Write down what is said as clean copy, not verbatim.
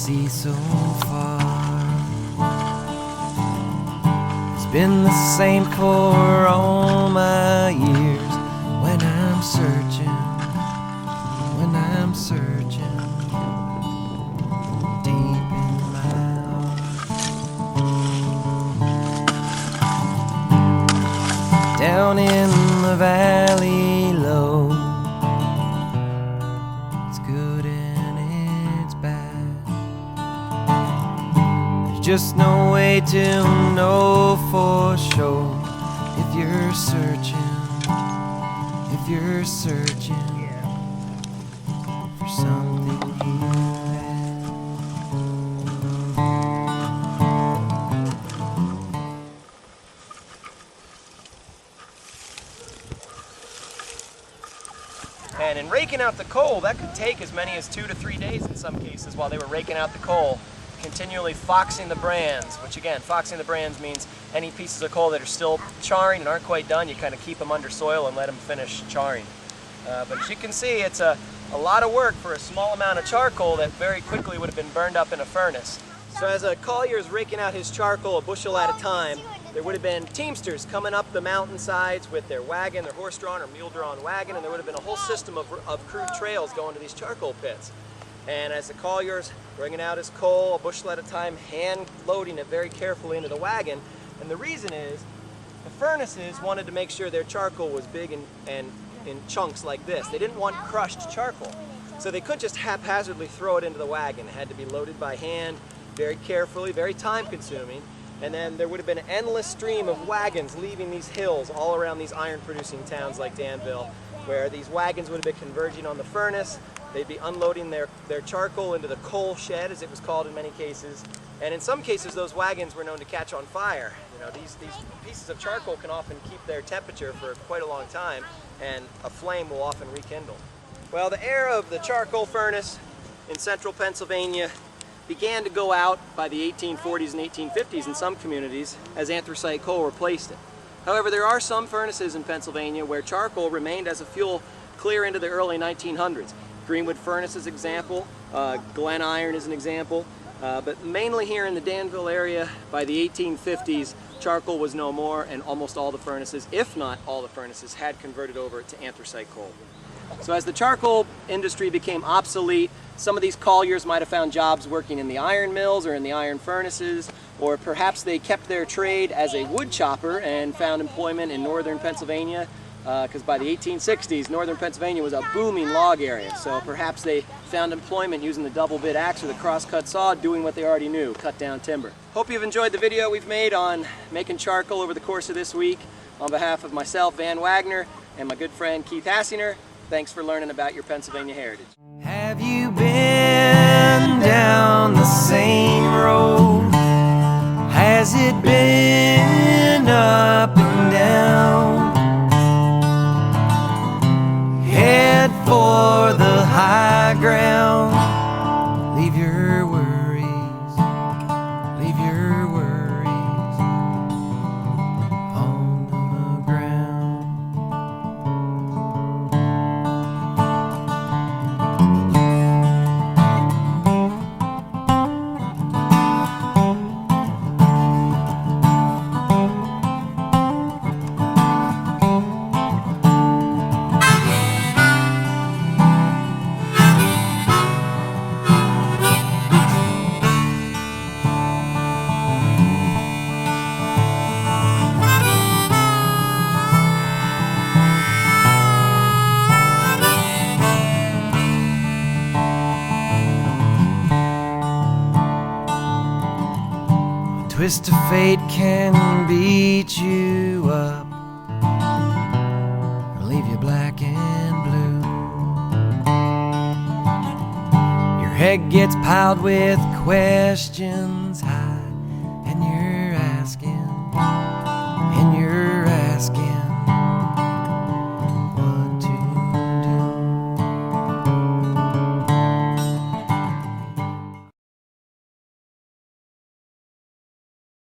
see so far. It's been the same for all my years. When I'm searching deep in my heart. Down in the valley low, it's good and it's bad. There's just no way to know for sure if you're searching for something you had. And in raking out the coal, that could take as many as 2 to 3 days in some cases while they were raking out the coal, continually foxing the brands, which again, foxing the brands means any pieces of coal that are still charring and aren't quite done, you kind of keep them under soil and let them finish charring. But as you can see, it's a lot of work for a small amount of charcoal that very quickly would have been burned up in a furnace. So as a collier's raking out his charcoal a bushel at a time, there would have been teamsters coming up the mountainsides with their wagon, their horse-drawn or mule-drawn wagon, and there would have been a whole system of crude trails going to these charcoal pits. And as the collier's bringing out his coal a bushel at a time, hand loading it very carefully into the wagon, and the reason is the furnaces wanted to make sure their charcoal was big and in chunks like this. They didn't want crushed charcoal. So they could just haphazardly throw it into the wagon. It had to be loaded by hand, very carefully, very time consuming. And then there would have been an endless stream of wagons leaving these hills all around these iron producing towns like Danville, where these wagons would have been converging on the furnace. They'd be unloading their charcoal into the coal shed, as it was called in many cases. And in some cases, those wagons were known to catch on fire. You know, these pieces of charcoal can often keep their temperature for quite a long time, and a flame will often rekindle. Well, the era of the charcoal furnace in central Pennsylvania began to go out by the 1840s and 1850s in some communities as anthracite coal replaced it. However, there are some furnaces in Pennsylvania where charcoal remained as a fuel clear into the early 1900s. Greenwood Furnace is an example, Glen Iron is an example, but mainly here in the Danville area by the 1850s, charcoal was no more, and almost all the furnaces, if not all the furnaces, had converted over to anthracite coal. So as the charcoal industry became obsolete, some of these colliers might have found jobs working in the iron mills or in the iron furnaces, or perhaps they kept their trade as a wood chopper and found employment in northern Pennsylvania, because by the 1860s, northern Pennsylvania was a booming log area, so perhaps they found employment using the double bit axe or the cross-cut saw, doing what they already knew, cut down timber. Hope you've enjoyed the video we've made on making charcoal over the course of this week. On behalf of myself, Van Wagner, and my good friend Keith Hassinger, thanks for learning about your Pennsylvania heritage. Have you been down the same road? Has it been up and down? Head for the high ground. Leave your worries on the ground. Twist of fate can beat you up or leave you black and blue. Your head gets piled with questions high.